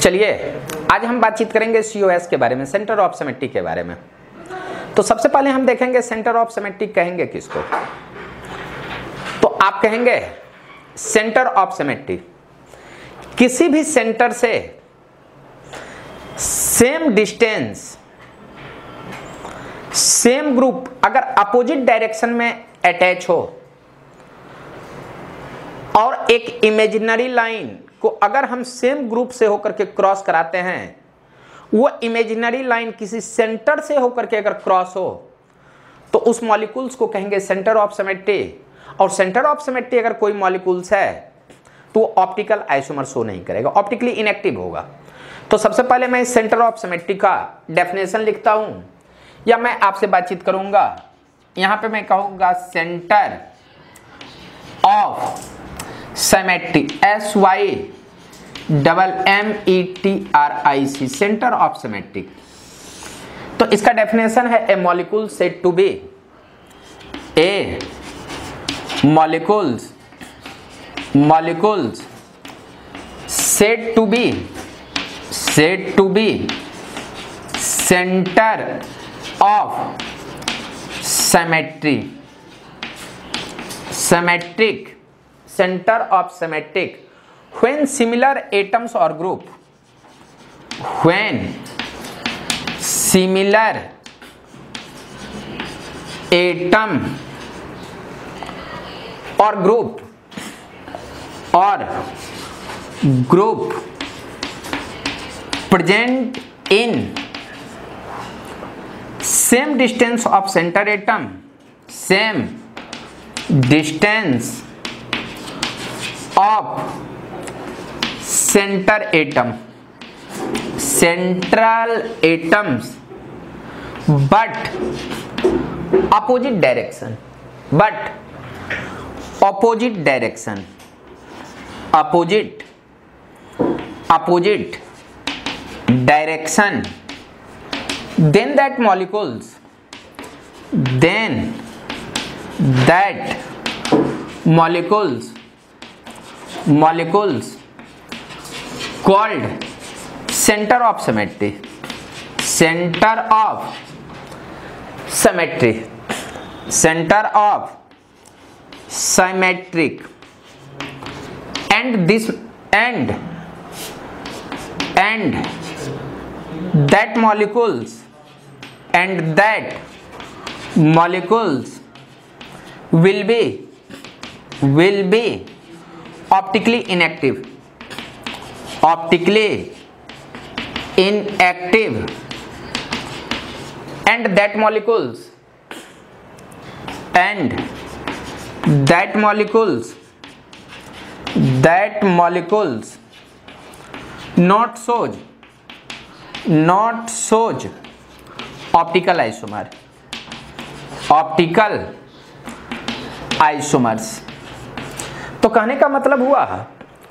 चलिए आज हम बातचीत करेंगे COS के बारे में, सेंटर ऑफ सिमेट्री के बारे में। तो सबसे पहले हम देखेंगे सेंटर ऑफ सिमेट्री कहेंगे किसको। तो आप कहेंगे सेंटर ऑफ सिमेट्री किसी भी सेंटर से सेम डिस्टेंस, सेम ग्रुप अगर अपोजिट डायरेक्शन में अटैच हो और एक इमेजिनरी लाइन को अगर हम सेम ग्रुप से होकर के क्रॉस कराते हैं, वो इमेजिनरी लाइन किसी सेंटर से होकर के अगर क्रॉस हो तो उस मॉलिक्यूल्स को कहेंगे सेंटर ऑफ सिमेट्री। और सेंटर ऑफ सिमेट्री अगर कोई मॉलिक्यूल्स है तो वो ऑप्टिकल आइसोमर शो नहीं करेगा, ऑप्टिकली इनएक्टिव होगा। तो सबसे पहले मैं सेंटर ऑफ सिमेट्री का डेफिनेशन लिखता हूं या मैं आपसे बातचीत करूंगा। यहां पे मैं कहूंगा centre of symmetry, SYMMETRIC, centre of symmetry. तो इसका डेफिनेशन है a molecule said to be, a molecules said to be center of symmetry, symmetric, center of symmetric when similar atoms or group, when similar atom or group present in same distance of center atom, same distance of center atom, central atoms, but opposite direction, opposite direction, then that molecules called center of symmetry, center of symmetric, and that molecules will be optically inactive, and that molecules not shows optical isomers। तो कहने का मतलब हुआ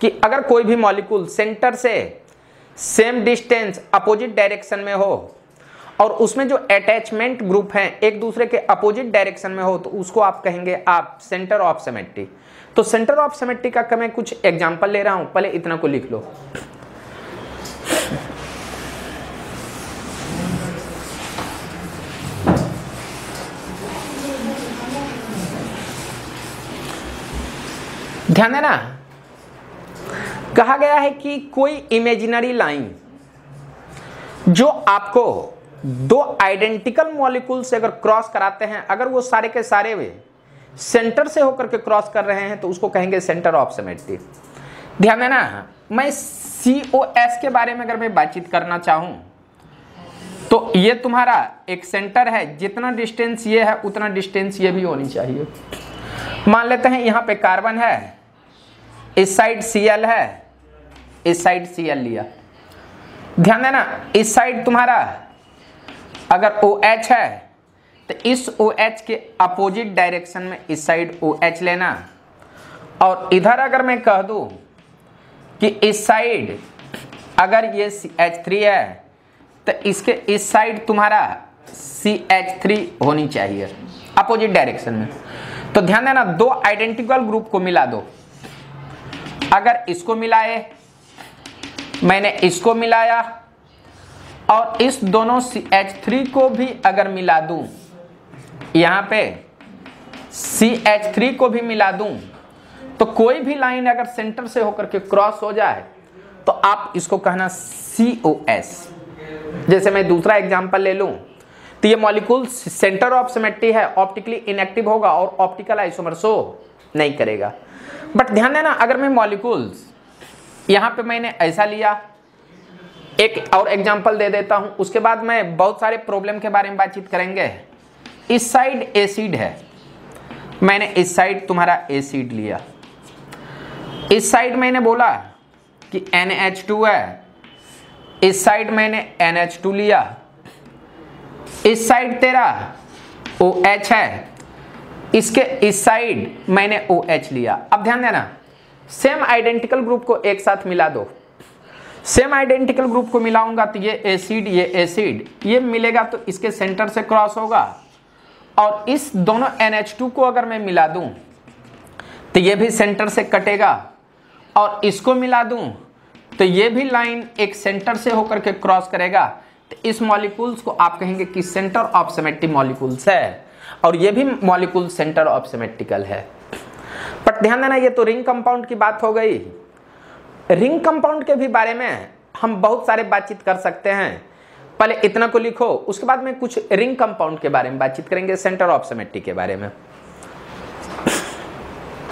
कि अगर कोई भी molecule centre से सेम डिस्टेंस अपोजिट डायरेक्शन में हो और उसमें जो अटैचमेंट ग्रुप हैं एक दूसरे के अपोजिट डायरेक्शन में हो तो उसको आप कहेंगे आप सेंटर ऑफ सिमेट्री। तो सेंटर ऑफ सिमेट्री का मैं कुछ एग्जांपल ले रहा हूं, पहले इतना को लिख लो। ध्यान देना, कहा गया है कि कोई इमेजिनरी लाइन जो आपको दो आइडेंटिकल मॉलिक्यूल से अगर क्रॉस कराते हैं, अगर वो सारे के सारे वे सेंटर से होकर के क्रॉस कर रहे हैं तो उसको कहेंगे सेंटर ऑफ सिमेट्री। ध्यान देना, मैं COS के बारे में अगर मैं बातचीत करना चाहूं तो ये तुम्हारा एक सेंटर है, जितना डिस्टेंस ये है उतना डिस्टेंस ये भी होनी चाहिए। मान लेते हैं यहां पे कार्बन है, इस साइड Cl है, इस साइड Cl लिया। ध्यान देना, इस साइड तुम्हारा अगर OH है तो इस OH के अपोजिट डायरेक्शन में इस साइड OH लेना, और इधर अगर मैं कह दूं कि इस साइड अगर ये CH3 है तो इसके इस साइड तुम्हारा CH3 होनी चाहिए अपोजिट डायरेक्शन में। तो ध्यान देना, दो आइडेंटिकल ग्रुप को मिला दो, अगर इसको मिलाए मैंने इसको मिलाया और इस दोनों CH3 को भी अगर मिला दूं, यहां पे CH3 को भी मिला दूं, तो कोई भी लाइन अगर सेंटर से होकर के क्रॉस हो जाए तो आप इसको कहना COS। जैसे मैं दूसरा एग्जांपल ले लूं, तो ये मॉलिक्यूल सेंटर ऑफ सिमेट्री है, ऑप्टिकली इनएक्टिव होगा और ऑप्टिकल आइसोमर शो नहीं करेगा। बट ध्यान देना, अगर मैं मॉलिक्यूल्स यहां पे मैंने ऐसा लिया, एक और एग्जांपल दे देता हूं, उसके बाद मैं बहुत सारे प्रॉब्लम के बारे में बातचीत करेंगे। इस साइड एसिड है, मैंने इस साइड तुम्हारा एसिड लिया, इस साइड मैंने बोला कि NH2 है, इस साइड मैंने NH2 लिया, इस साइड तेरा OH है, इसके इस साइड मैंने OH लिया। अब ध्यान देना, सेम आइडेंटिकल ग्रुप को एक साथ मिला दो। सेम आइडेंटिकल ग्रुप को मिलाऊंगा तो ये एसिड ये मिलेगा तो इसके सेंटर से क्रॉस होगा, और इस दोनों NH2 को अगर मैं मिला दूं तो ये भी सेंटर से कटेगा, और इसको मिला दूं तो ये भी लाइन एक सेंटर से होकर के क्रॉस करेगा। तो इस मॉलिक्यूल्स को आप कहेंगे कि सेंटर ऑफ सिमेट्री मॉलिक्यूल्स है, और ये भी मॉलिक्यूल सेंटर ऑफ सिमेट्रिकल है। बट ध्यान देना, ये तो रिंग कंपाउंड की बात हो गई। रिंग कंपाउंड के भी बारे में हम बहुत सारे बातचीत कर सकते हैं। पहले इतना को लिखो, उसके बाद में कुछ रिंग कंपाउंड के बारे में बातचीत करेंगे, सेंटर ऑफ सिमेट्री के बारे में।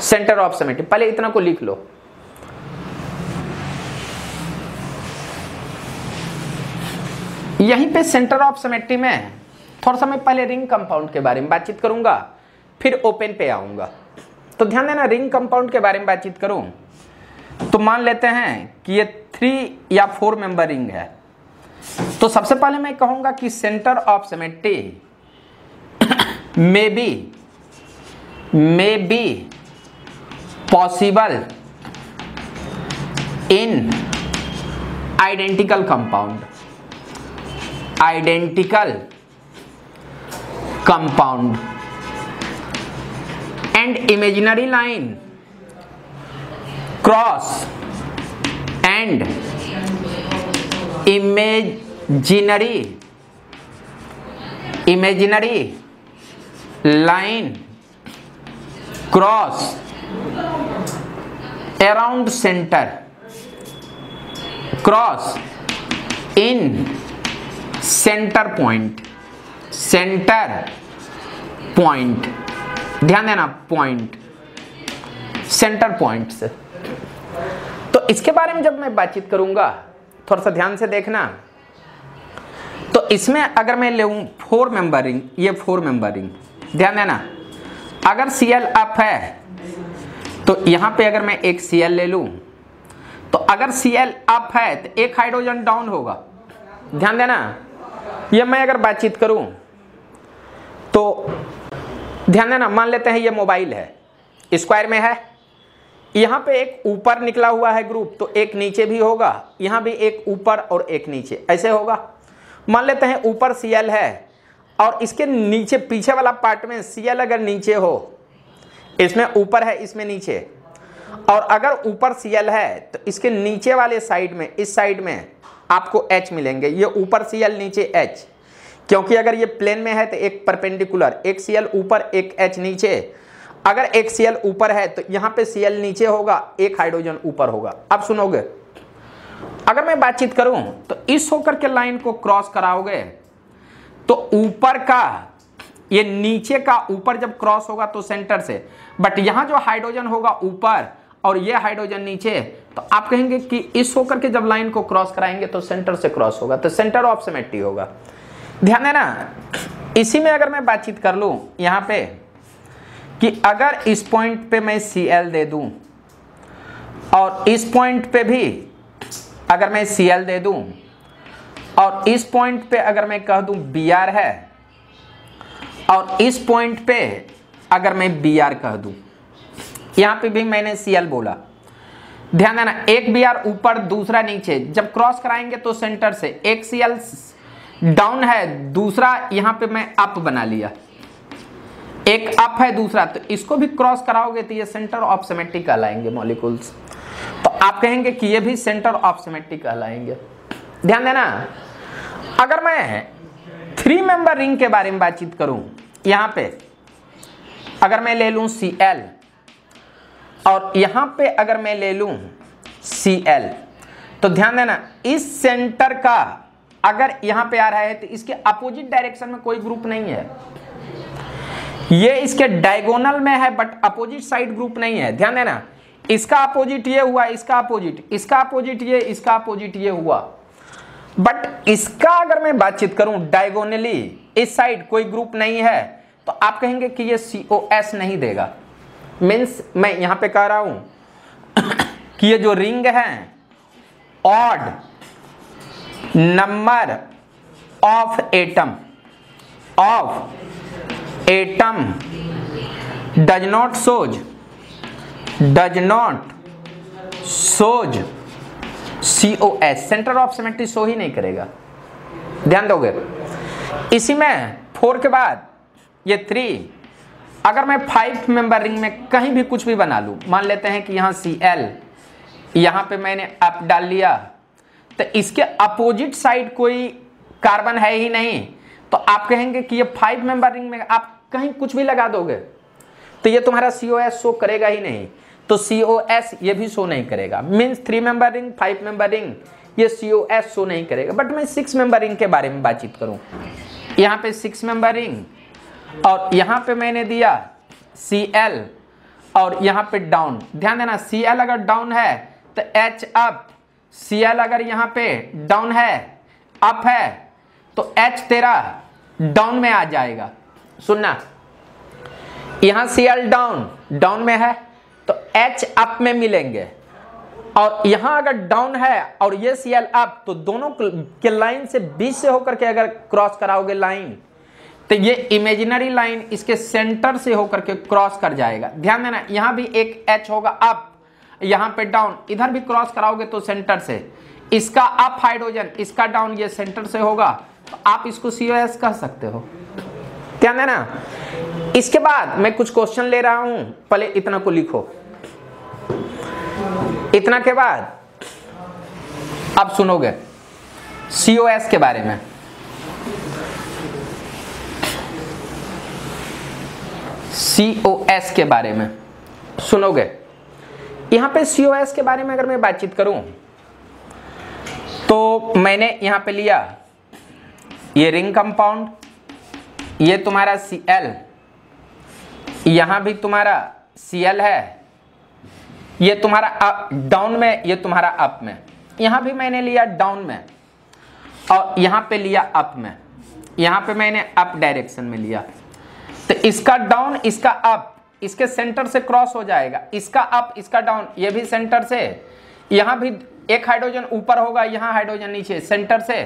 सेंटर ऑफ सिमेट्री, पहले इतना को लिख लो। यहीं पे सेंटर ऑफ सिमेट्री में थोड़ा सा मैं पहले रिंग कंपाउंड के बारे में बातचीत करूंगा, फिर ओपन पे आऊंगा। तो ध्यान देना, रिंग कंपाउंड के बारे में बातचीत करूं तो मान लेते हैं कि ये 3 या 4 मेंबर रिंग है। तो सबसे पहले मैं कहूंगा कि centre of symmetry may be possible in identical compound and imaginary line cross and imaginary line cross around center, cross in center point, ध्यान देना, पॉइंट, सेंटर पॉइंट से। तो इसके बारे में जब मैं बातचीत करूंगा, थोड़ा सा ध्यान से देखना। तो इसमें अगर मैं ले 4 मेंबर रिंग, ये 4 मेंबर रिंग, ध्यान देना, अगर Cl अप है तो यहां पे अगर मैं एक Cl ले लूं, तो अगर Cl अप है तो एक हाइड्रोजन डाउन होगा। ध्यान देना, ये मैं अगर बातचीत करूं तो ध्यान देना, मान लेते हैं ये मोबाइल है, स्क्वायर में है, यहां पे एक ऊपर निकला हुआ है ग्रुप, तो एक नीचे भी होगा, यहां भी एक ऊपर और एक नीचे, ऐसे होगा। मान लेते हैं ऊपर Cl है और इसके नीचे पीछे वाला पार्ट में Cl अगर नीचे हो, इसमें ऊपर है इसमें नीचे, और अगर ऊपर Cl है तो इसके नीचे वाले साइड में, इस साइड में आपको H मिलेंगे। ये ऊपर Cl नीचे H, क्योंकि अगर ये प्लेन में है तो एक परपेंडिकुलर, एक Cl ऊपर एक H नीचे। अगर एक Cl ऊपर है तो यहाँ पे Cl नीचे होगा, एक हाइड्रोजन ऊपर होगा। अब सुनोगे, अगर मैं बातचीत करूं तो इस होकर के लाइन को क्रॉस कराओगे तो ऊपर का, ये नीचे का ऊपर जब क्रॉस होगा तो सेंटर से, बट यहां जो हाइड्रोजन होगा ऊपर और ये हाइड्रोजन नीचे, तो आप कहेंगे कि इस होकर के जब लाइन को क्रॉस कराएंगे तो सेंटर से क्रॉस होगा, तो सेंटर ऑफ सिमेट्री होगा। ध्यान देना, इसी में अगर मैं बातचीत कर लूं यहां पे कि अगर इस पॉइंट पे मैं Cl दे दूं और इस पॉइंट पे भी अगर मैं Cl दे दूं और इस पॉइंट पे अगर मैं कह दूं Br है और इस पॉइंट पे अगर मैं Br कह दूं, यहां पे भी मैंने Cl बोला। ध्यान देना, एक Br ऊपर दूसरा नीचे, जब क्रॉस कराएंगे तो सेंटर से, एक Cl डाउन है, दूसरा यहां पे मैं अप बना लिया, एक अप है दूसरा, तो इसको भी क्रॉस कराओगे तो ये सेंटर ऑफ सिमेट्री कहलाएंगे मॉलिक्यूल्स। तो आप कहेंगे कि ये भी सेंटर ऑफ सिमेट्री कहलाएंगे। ध्यान देना, अगर मैं 3 मेंबर रिंग के बारे में बातचीत करूं, यहां पे अगर मैं ले लूं Cl और यहां पे अगर मैं ले लूं Cl, तो ध्यान देना इस सेंटर का अगर यहां पे आ रहा है तो इसके अपोजिट डायरेक्शन में कोई ग्रुप नहीं है। ये इसके डायगोनल में है बट अपोजिट साइड ग्रुप नहीं है। ध्यान देना, इसका अपोजिट ये हुआ, इसका अपोजिट, इसका अपोजिट ये, इसका अपोजिट ये हुआ, बट इसका अगर मैं बातचीत करूं डायगोनली इस साइड कोई ग्रुप नहीं है, तो आप कहेंगे कि ये COS नहीं देगा। मीन्स मैं यहां पे कह रहा हूं कि ये जो रिंग है odd number of atom does not shows COS, centre of symmetry show ही नहीं करेगा। ध्यान दोगे। इसी में 4 के बाद ये 3, अगर मैं 5 मेंबर रिंग में कहीं भी कुछ भी बना लूं, मान लेते हैं कि यहां Cl, यहां पे मैंने अप डाल लिया, तो इसके अपोजिट साइड कोई कार्बन है ही नहीं, तो आप कहेंगे कि ये 5 मेंबर रिंग में आप कहीं कुछ भी लगा दोगे तो ये तुम्हारा COS शो करेगा ही नहीं। तो COS ये भी शो नहीं करेगा। Means 3 member ring, 5 member ring, ये COS शो नहीं करेगा। बट मैं 6 मेंबर रिंग के बारे में बातचीत करूं, यहां पे 6 मेंबर रिंग और यहां पे मैंने दिया Cl और यहां पे डाउन। ध्यान देना, Cl अगर डाउन है तो H अप, Cl अगर यहां पे डाउन है, अप है, तो H तेरा डाउन में आ जाएगा। सुनना, यहां Cl डाउन में है तो H अप में मिलेंगे, और यहां अगर डाउन है और ये Cl अप, तो दोनों के लाइन से बीच से होकर के अगर क्रॉस कराओगे लाइन, तो ये इमेजिनरी लाइन इसके सेंटर से होकर के क्रॉस कर जाएगा। ध्यान देना, यहां भी एक H होगा अप, यहां पे डाउन, इधर भी क्रॉस कराओगे तो सेंटर से, इसका अप हाइड्रोजन, इसका डाउन, ये सेंटर से होगा, तो आप इसको COS कह सकते हो। ध्यान देना। इसके बाद मैं कुछ क्वेश्चन ले रहा हूं, पहले इतना को लिखो। इतना के बाद अब सुनोगे COS के बारे में। COS के बारे में सुनोगे। यहां पे COS के बारे में अगर मैं बातचीत करूं, तो मैंने यहां पे लिया ये रिंग कंपाउंड, ये तुम्हारा Cl, यहां भी तुम्हारा Cl है, ये तुम्हारा डाउन में, ये तुम्हारा अप में, यहां भी मैंने लिया डाउन में और यहां पे लिया अप में, यहां पे मैंने अप डायरेक्शन में लिया, तो इसका डाउन, इसका अप, इसके सेंटर से क्रॉस हो जाएगा, इसका अप, इसका डाउन, ये भी सेंटर से, यहां भी एक हाइड्रोजन ऊपर होगा, यहां हाइड्रोजन नीचे, सेंटर से,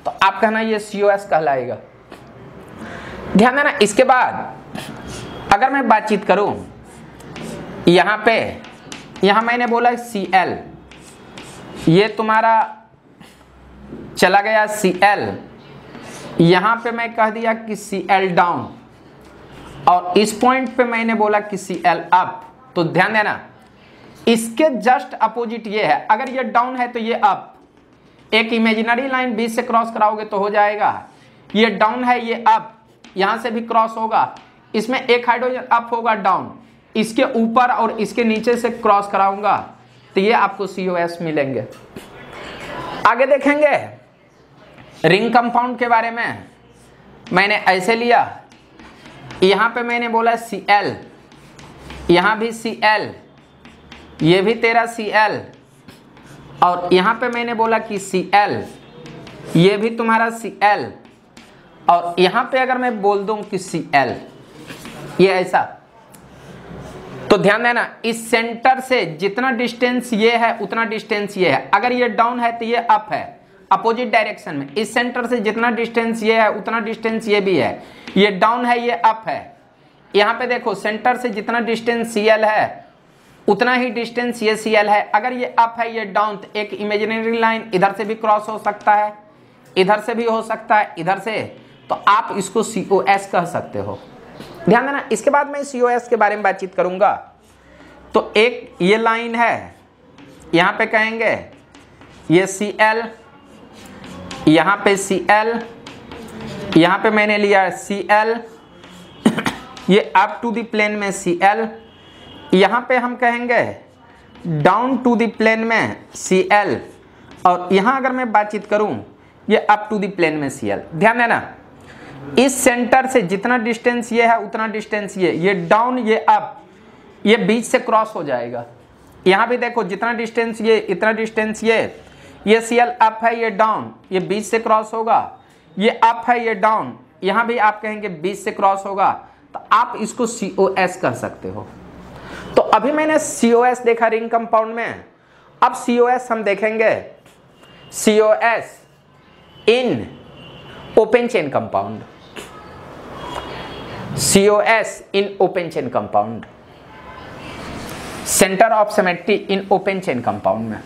तो आप कहना ये COS कहलाएगा। ध्यान देना। इसके बाद अगर मैं बातचीत करूं, यहां पे, यहां मैंने बोला Cl, ये तुम्हारा चला गया Cl, यहां पे मैं कह दिया कि Cl डाउन, और इस पॉइंट पे मैंने बोला कि Cl अप। तो ध्यान देना, इसके जस्ट अपोजिट ये है, अगर ये डाउन है तो ये अप, एक इमेजिनरी लाइन बीच से क्रॉस कराओगे तो हो जाएगा। ये डाउन है, ये अप, यहां से भी क्रॉस होगा, इसमें एक हाइड्रोजन अप होगा डाउन, इसके ऊपर और इसके नीचे से क्रॉस कराऊंगा तो ये आपको COS मिलेंगे। आगे देखेंगे रिंग कंपाउंड के बारे में। मैंने ऐसे लिया, यहां पे मैंने बोला Cl, यहां भी Cl, ये भी तेरा Cl, और यहां पे मैंने बोला कि Cl, ये भी तुम्हारा Cl, और यहां पे अगर मैं बोल दूं कि Cl, ये ऐसा, तो ध्यान देना, इस सेंटर से जितना डिस्टेंस ये है उतना डिस्टेंस ये है। अगर ये डाउन है तो ये अप है, अपोजिट डायरेक्शन में। इस सेंटर से जितना डिस्टेंस ये है उतना डिस्टेंस ये भी है। ये डाउन है, ये अप है। यहां पे देखो, सेंटर से जितना डिस्टेंस Cl है उतना ही डिस्टेंस ये Cl है। अगर ये अप है, ये डाउन, तो एक इमेजिनरी लाइन इधर से भी क्रॉस हो सकता है, इधर से भी हो सकता है, इधर से, तो आप इसको COS कह सकते हो। ध्यान देना। इसके बाद मैं COS के बारे में बातचीत करूंगा। तो एक ये लाइन है यहां पे कहेंगे ये Cl, यहां पे Cl, यहां पे मैंने लिया Cl, ये अप टू द प्लेन में Cl, यहां पे हम कहेंगे डाउन टू द प्लेन में Cl, और यहां अगर मैं बातचीत करूं ये अप टू द प्लेन में Cl। ध्यान देना, इस सेंटर से जितना डिस्टेंस ये है उतना डिस्टेंस ये डाउन ये अप, ये बीच से क्रॉस हो जाएगा। यहां भी देखो जितना डिस्टेंस ये इतना डिस्टेंस ये Cl अप है, ये डाउन, ये बीच से क्रॉस होगा, ये अप है ये डाउन, यहां भी आप कहेंगे बीच से क्रॉस होगा, तो आप इसको COS कर सकते हो। तो अभी मैंने COS देखा रिंग कंपाउंड में, अब COS हम देखेंगे COS in open chain compound, COS in open chain compound, centre of symmetry in open chain compound में।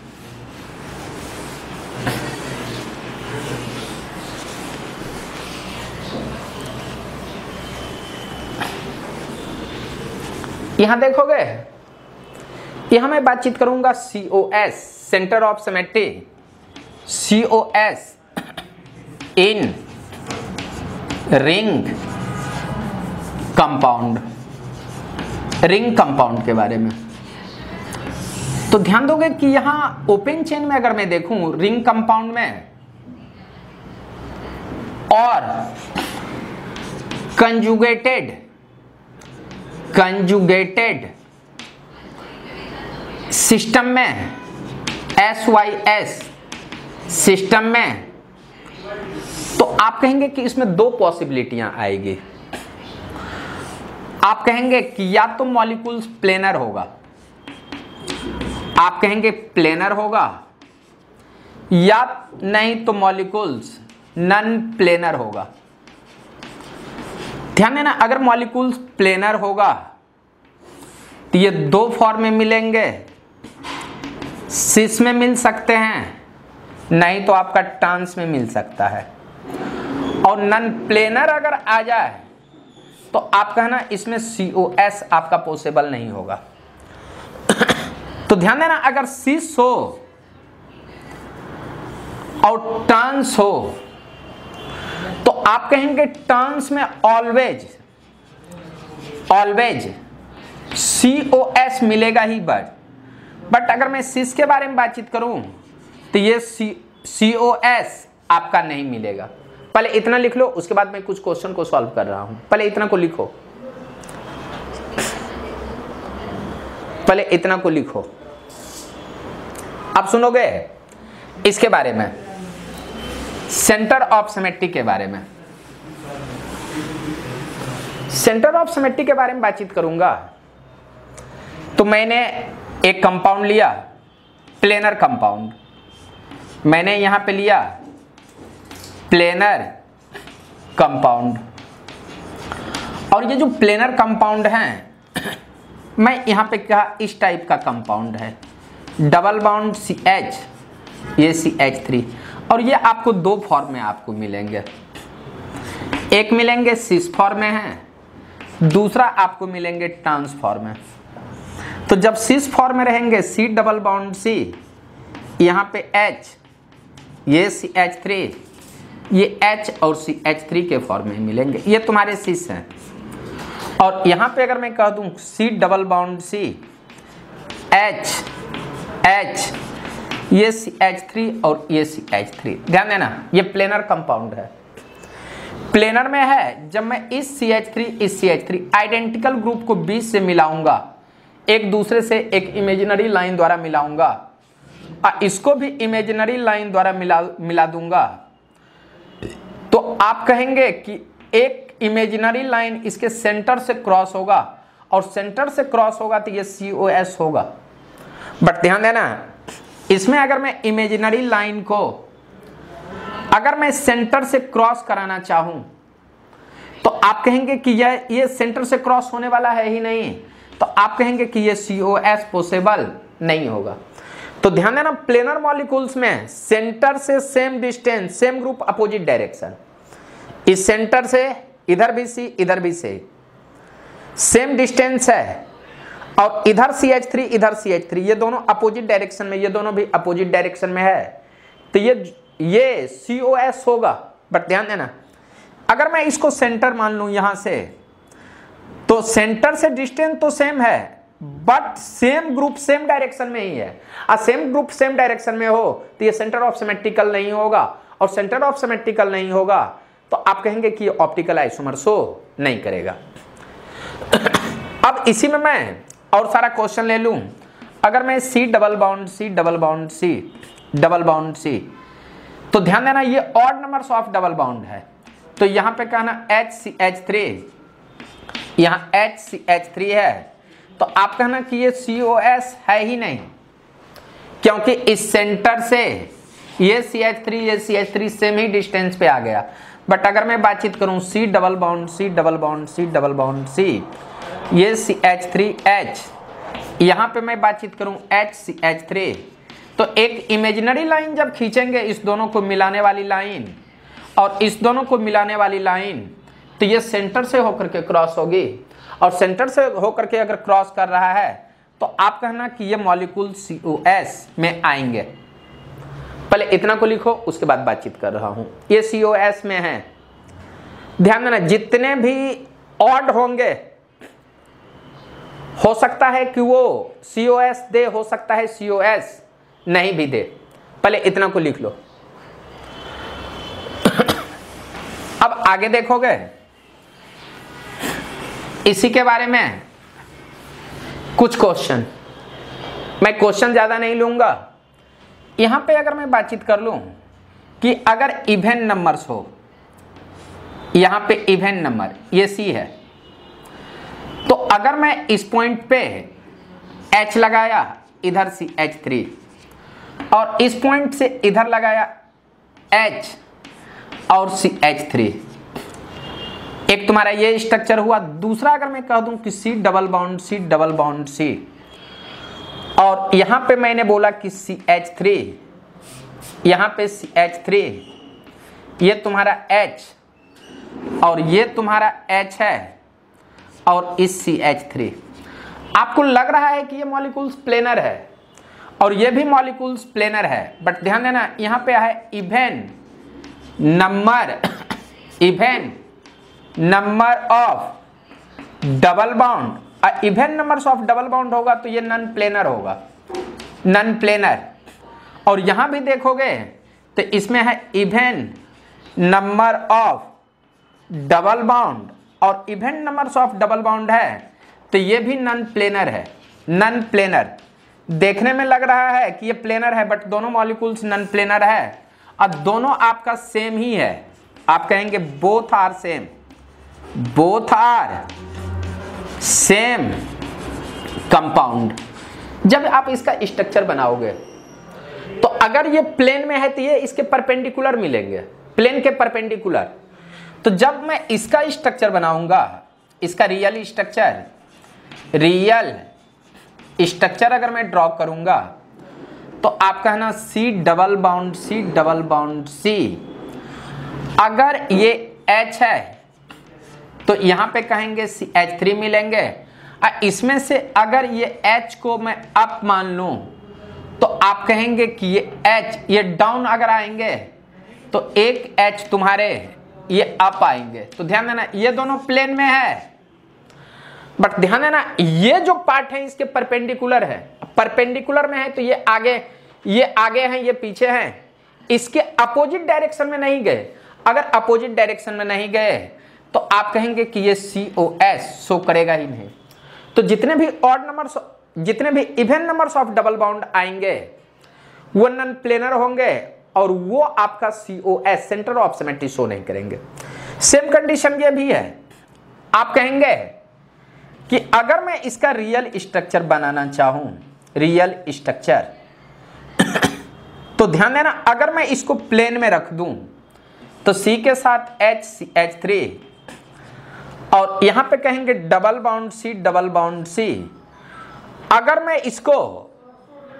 यहां देखोगे, यहां मैं बातचीत करूंगा COS centre of symmetry, COS in ring compound, ring compound के बारे में। तो ध्यान दोगे कि यहां ओपन चेन में अगर मैं देखूं रिंग कंपाउंड में और कंजुगेटेड सिस्टम में, SYS सिस्टम में, तो आप कहेंगे कि इसमें दो पॉसिबिलिटियां आएगी। आप कहेंगे कि या तो मॉलिक्यूल्स प्लेनर होगा, आप कहेंगे प्लेनर होगा, या नहीं तो मॉलिक्यूल्स नॉन प्लेनर होगा। ध्यान देना, अगर मॉलिक्यूल्स प्लेनर होगा तो ये दो फॉर्म में मिलेंगे, सिस में मिल सकते हैं, नहीं तो आपका ट्रांस में मिल सकता है। और नॉन प्लेनर अगर आ जाए तो आप कहना इसमें COS आपका पॉसिबल नहीं होगा। तो ध्यान देना, अगर सिस हो और ट्रांस हो तो आप कहेंगे ट्रांस में ऑलवेज COS मिलेगा ही, बट अगर मैं सिस के बारे में बातचीत करूं तो ये COS आपका नहीं मिलेगा। पहले इतना लिख लो, उसके बाद मैं कुछ क्वेश्चन को सॉल्व कर रहा हूं। पहले इतना को लिखो, पहले इतना को लिखो। आप सुनोगे इसके बारे में, सेंटर ऑफ सिमेट्री के बारे में। सेंटर ऑफ सिमेट्री के बारे में बातचीत करूंगा तो मैंने एक कंपाउंड लिया, प्लेनर कंपाउंड, मैंने यहां पे लिया प्लेनर कंपाउंड, और ये जो प्लेनर कंपाउंड है मैं यहां पे कहा इस टाइप का कंपाउंड है, डबल बॉन्ड CH, ये CH3, और ये आपको दो फॉर्म में आपको मिलेंगे, एक मिलेंगे सिस फॉर्म में है, दूसरा आपको मिलेंगे ट्रांस फॉर्म में। तो जब सिस फॉर्म में रहेंगे C डबल बॉन्ड C, यहाँ पे H, ये CH3, ये H और CH3 के फॉर्म में मिलेंगे, ये तुम्हारे सिस हैं। और यहाँ पे अगर मैं कह दूं C double bond C, H, ये CH3 और ये CH3। ध्यान देना, ये प्लेनर कंपाउंड है, प्लेनर में है। जब मैं इस CH3 आइडेंटिकल ग्रुप को बीच से मिलाऊंगा, एक दूसरे से एक इमेजिनरी लाइन द्वारा मिलाऊंगा, और इसको भी इमेजिनरी लाइन द्वारा मिला दूंगा, तो आप कहेंगे कि एक इमेजिनरी लाइन इसके सेंटर से क्रॉस होगा, और सेंटर से क्रॉस होगा तो ये COS होगा। बट ध्यान देना, इसमें अगर मैं इमेजिनरी लाइन को अगर मैं सेंटर से क्रॉस कराना चाहूं तो आप कहेंगे कि ये सेंटर से क्रॉस होने वाला है ही नहीं, तो आप कहेंगे कि ये COS पॉसिबल नहीं होगा। तो ध्यान देना, प्लेनर मॉलिक्यूल्स में सेंटर से same distance, same group, opposite direction, इस सेंटर से इधर भी C, इधर भी C, सेम डिस्टेंस है, और इधर CH3 इधर CH3, ये दोनों अपोजिट डायरेक्शन में, ये दोनों भी अपोजिट डायरेक्शन में है, तो ये COS होगा। बट ध्यान देना, अगर मैं इसको सेंटर मान लूं यहां से, तो सेंटर से डिस्टेंस तो सेम है, but same group same direction में ही है। और सेम ग्रुप सेम डायरेक्शन में हो तो ये सेंटर ऑफ सिमेट्रिकल नहीं होगा, और सेंटर ऑफ सिमेट्रिकल नहीं होगा तो आप कहेंगे कि ऑप्टिकल आइसोमर शो नहीं करेगा। अब इसी में मैं और सारा क्वेश्चन ले लूं। अगर मैं C double bond C double bond C double bond C, तो ध्यान देना ये odd numbers of double bond है, तो यहां पे कहना HCH3, यहां HCH3 है, तो आप कहना कि ये COS है ही नहीं, क्योंकि इस सेंटर से ये CH3 सेम ही डिस्टेंस पे आ गया। बट अगर मैं बातचीत करूं C double bond C double bond C double bond C, ये CH3H, यहां पे मैं बातचीत करूं HCH3, तो एक इमेजिनरी लाइन जब खींचेंगे इस दोनों को मिलाने वाली लाइन और इस दोनों को मिलाने वाली लाइन, तो ये सेंटर से होकर के क्रॉस होगी, और सेंटर से होकर के अगर क्रॉस कर रहा है तो आप कहना कि ये मॉलिक्यूल COS में आएंगे। पहले इतना को लिखो, उसके बाद बातचीत कर रहा हूं। ये COS में है। ध्यान देना, जितने भी ऑड होंगे हो सकता है कि वो COS दे, हो सकता है COS नहीं भी दे। पहले इतना को लिख लो। अब आगे देखोगे इसी के बारे में कुछ क्वेश्चन, मैं क्वेश्चन ज्यादा नहीं लूंगा। यहां पे अगर मैं बातचीत कर लूं कि अगर इवन नंबर्स हो, यहां पे इवन नंबर ये C है, तो अगर मैं इस पॉइंट पे H लगाया, इधर CH3, और इस पॉइंट से इधर लगाया H और CH3, एक तुम्हारा ये स्ट्रक्चर हुआ। दूसरा अगर मैं कह दूं कि C double bond C double bond C, और यहां पे मैंने बोला कि CH3, यहां पे CH3, ये तुम्हारा H और ये तुम्हारा H है, और इस CH3, आपको लग रहा है कि ये मॉलिक्यूल्स प्लेनर है और ये भी मॉलिक्यूल्स प्लेनर है। बट ध्यान देना, यहां पे है even number of double bond. Even numbers of double bond होगा तो ये नन प्लेनर होगा, नन प्लेनर। और यहां भी देखोगे तो इसमें है even number of double bond, और even numbers of double bond है तो ये भी नन प्लेनर है। नन प्लेनर देखने में लग रहा है कि ये प्लेनर है, बट दोनों मॉलिक्यूल्स नन प्लेनर है, और दोनों आपका सेम ही है। आप कहेंगे both are same, both are same compound. जब आप इसका स्ट्रक्चर बनाओगे तो अगर ये प्लेन में है तो ये इसके परपेंडिकुलर मिलेंगे, प्लेन के परपेंडिकुलर। तो जब मैं इसका स्ट्रक्चर बनाऊंगा, इसका रियल स्ट्रक्चर अगर मैं ड्रॉ करूंगा, तो आप कहना C डबल बाउंड C, अगर ये H है तो यहां पे कहेंगे CH3 मिलेंगे। इसमें से अगर ये H को मैं अप मान लूं तो आप कहेंगे कि ये H, ये डाउन अगर आएंगे तो एक H तुम्हारे ये अप आएंगे। तो ध्यान देना, ये दोनों प्लेन में है, बट ध्यान देना ये जो पार्ट है इसके परपेंडिकुलर है। परपेंडिकुलर में है तो ये आगे हैं, ये पीछे हैं, इसके अपोजिट डायरेक्शन में नहीं गए। अगर अपोजिट डायरेक्शन में नहीं गए तो आप कहेंगे कि ये COS शो करेगा ही नहीं। तो जितने भी ऑड नंबर्स, जितने भी even numbers of double bound आएंगे वो नन प्लेनर होंगे, और वो आपका COS centre of symmetry show नहीं करेंगे। सेम कंडीशन ये भी है। आप कहेंगे कि अगर मैं इसका रियल स्ट्रक्चर बनाना चाहूं, रियल स्ट्रक्चर, तो ध्यान देना, अगर मैं इसको प्लेन में रख दूं तो C के साथ HCH3, और यहां पे कहेंगे डबल बाउंड C। अगर मैं इसको,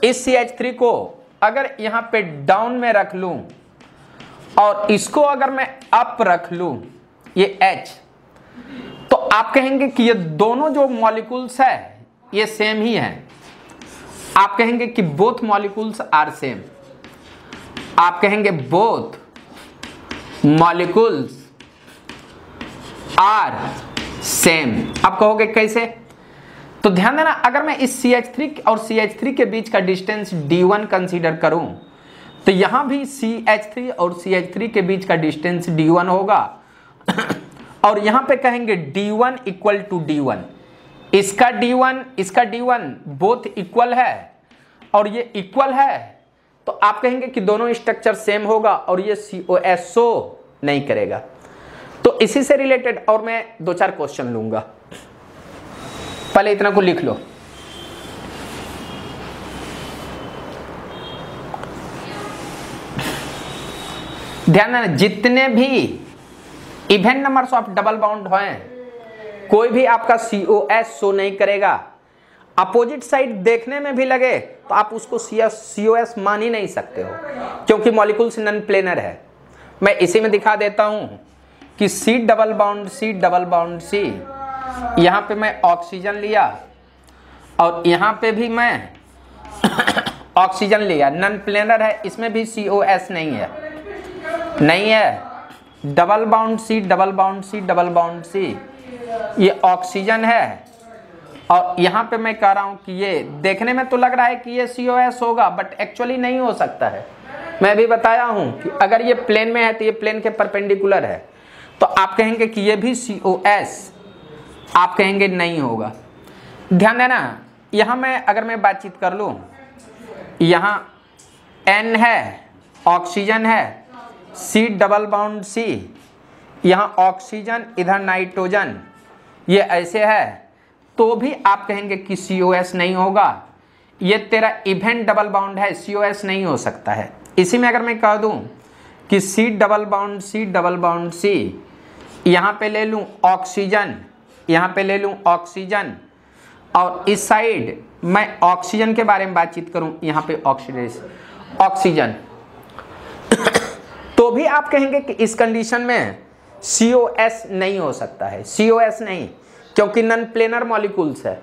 इस CH3 को अगर यहां पे डाउन में रख लूं और इसको अगर मैं अप रख लूं, ये H, तो आप कहेंगे कि ये दोनों जो मॉलिक्यूल्स है ये सेम ही है। आप कहेंगे कि बोथ मॉलिक्यूल्स आर सेम, आप कहेंगे बोथ मॉलिक्यूल्स आर सेम। आप कहोगे कैसे? तो ध्यान देना, अगर मैं इस CH3 और CH3 के बीच का डिस्टेंस D1 कंसीडर करूं तो यहां भी CH3 और CH3 के बीच का डिस्टेंस D1 होगा और यहां पे कहेंगे D1 इक्वल टू D1, इसका D1 बोथ इक्वल है और ये इक्वल है, तो आप कहेंगे कि दोनों स्ट्रक्चर सेम होगा और ये COSO नहीं करेगा। तो इसी से रिलेटेड और मैं 2-4 क्वेश्चन लूंगा, पहले इतना को लिख लो। ध्यान देना, जितने भी even numbers of double bond हैं कोई भी आपका COS शो नहीं करेगा। अपोजिट साइड देखने में भी लगे तो आप उसको COS मान ही नहीं सकते हो, क्योंकि मॉलिक्यूल्स नॉन प्लेनर है। मैं इसी में दिखा देता हूं कि C डबल बॉन्ड C, यहां पे मैं ऑक्सीजन लिया और यहां पे भी मैं ऑक्सीजन लिया, नॉन प्लेनर है, इसमें भी COS नहीं है। डबल बाउंड C, ये ऑक्सीजन है और यहां पे मैं कह रहा हूं कि ये देखने में तो लग रहा है कि ये COS होगा, बट एक्चुअली नहीं हो सकता है। मैं भी बताया हूं कि अगर ये प्लेन में है तो ये प्लेन के परपेंडिकुलर है, तो आप कहेंगे कि ये भी COS, आप कहेंगे नहीं होगा। ध्यान देना, यहां मैं अगर मैं बातचीत कर लूं, यहां N है, ऑक्सीजन है, C डबल बाउंड C, यहां ऑक्सीजन, इधर नाइट्रोजन, ये ऐसे है, तो भी आप कहेंगे कि COS नहीं होगा। ये तेरा इवन डबल बाउंड है, COS नहीं हो सकता है। इसी में अगर मैं कह दूं कि C डबल बाउंड C, यहां पे ले लूं ऑक्सीजन, यहां पे ले लूं ऑक्सीजन और इस साइड मैं ऑक्सीजन के बारे में बातचीत करूं, यहां पे ऑक्सीजन, तो भी आप कहेंगे कि इस कंडीशन में COS नहीं हो सकता है। COS नहीं, क्योंकि नॉन प्लेनर मॉलिक्यूल्स है।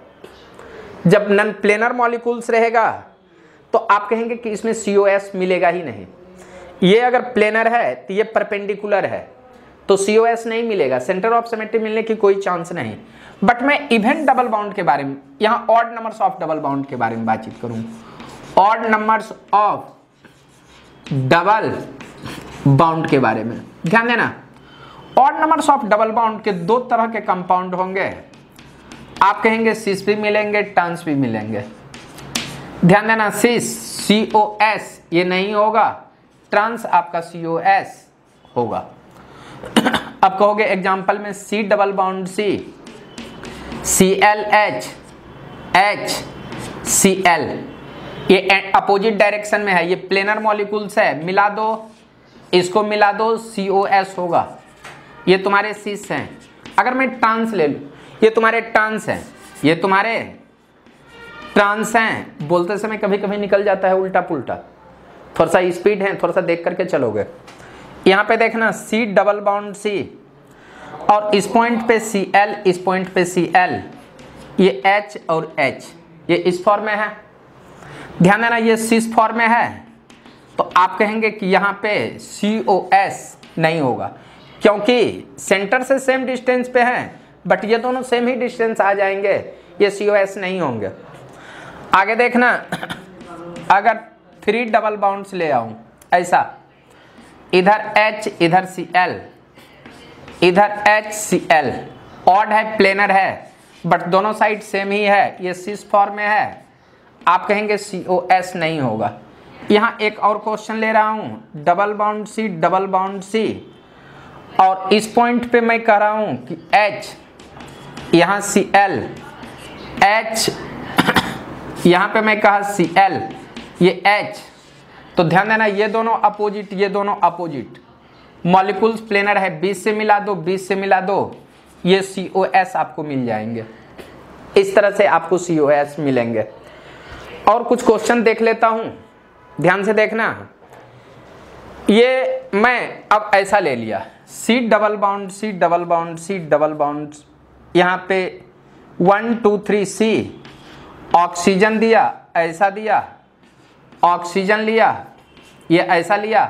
जब नॉन प्लेनर मॉलिक्यूल्स रहेगा तो आप कहेंगे कि इसमें COS मिलेगा ही नहीं। ये अगर प्लेनर है तो ये परपेंडिकुलर है, तो COS नहीं मिलेगा, सेंटर ऑफ सिमेट्री मिलने की कोई चांस नहीं। बट मैं इवन डबल बाउंड के बारे में, यहाँ odd numbers of double bound के बारे में बातचीत करूँ। Odd numbers of double bound के बारे में ध्यान देना। Odd numbers of double bound के 2 तरह के कंपाउंड होंगे, आप कहेंगे सिस भी मिलेंगे, ट्रांस भी मिलेंगे। ध्यान देना, सिस COS ये नहीं होगा, ट्रांस आपका COS होगा। अब कहोगे एग्जांपल में C double bond C, ClH HCl, ये अपोजिट डायरेक्शन में है, ये प्लेनर मॉलिक्यूल्स है, मिला दो, इसको मिला दो, COS होगा। ये तुम्हारे सिस हैं। अगर मैं ट्रांस ले लूं, ये तुम्हारे ट्रांस हैं, ये तुम्हारे ट्रांस हैं। बोलते समय कभी कभी निकल जाता है उल्टा पुल्टा, थोड़ा सा स्पीड है, थोड़ा सा देख करके चलोगे। यहाँ पे देखना C डबल बाउंड C और इस पॉइंट पे Cl, इस पॉइंट पे Cl, ये H और H, ये इस फॉर्म में है। ध्यान देना, ये सिस फॉर्म में है, तो आप कहेंगे कि यहाँ पे COS नहीं होगा, क्योंकि सेंटर से सेम डिस्टेंस पे हैं, बट ये दोनों सेम ही डिस्टेंस आ जाएंगे, ये COS नहीं होंगे। आगे देखना, अगर 3 डबल बाउंड्स ले आऊं ऐसा, इधर H इधर Cl, इधर HCl, ऑड है, प्लेनर है, बट दोनों साइड सेम ही है, ये सिस फॉर्म में है, आप कहेंगे COS नहीं होगा। यहाँ एक और क्वेश्चन ले रहा हूं, डबल बाउंड C और इस पॉइंट पे मैं कह रहा हूं कि H, यहाँ Cl, H, यहाँ पे मैं कहा Cl, ये H, तो ध्यान देना ये दोनों अपोजिट, मॉलिक्यूल्स प्लेनर है, 20 से मिला दो, ये COS आपको मिल जाएंगे। इस तरह से आपको COS मिलेंगे। और कुछ क्वेश्चन देख लेता हूं, ध्यान से देखना। ये मैं अब ऐसा ले लिया, C डबल बाउंड, यहाँ पे 1 2 3 C ऑक्सीजन दिया, ऐसा दिया, ऑक्सीजन लिया, ये ऐसा लिया,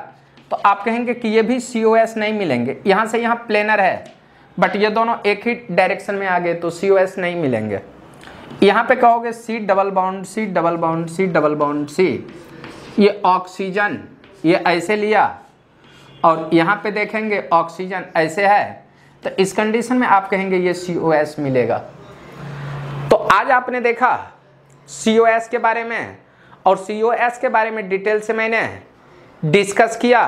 तो आप कहेंगे कि ये भी COS नहीं मिलेंगे। यहाँ से यहाँ प्लेनर है, बट ये दोनों एक ही डायरेक्शन में आ गए तो COS नहीं मिलेंगे। यहाँ पे कहोगे C double bond, C double bond, C double bond, C, ये ऑक्सीजन ये ऐसे लिया, और यहाँ पे देखेंगे ऑक्सीजन ऐसे है, तो इस कंडीशन में आप कहेंगे ये COS मिलेगा। तो आज आपने देखा COS के बारे में, और COS के बारे में डिटेल से मैंने डिस्कस किया,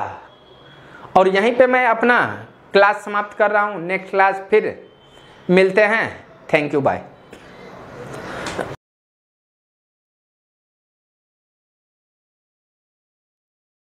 और यहीं पे मैं अपना क्लास समाप्त कर रहा हूँ। नेक्स्ट क्लास फिर मिलते हैं। Thank you, bye.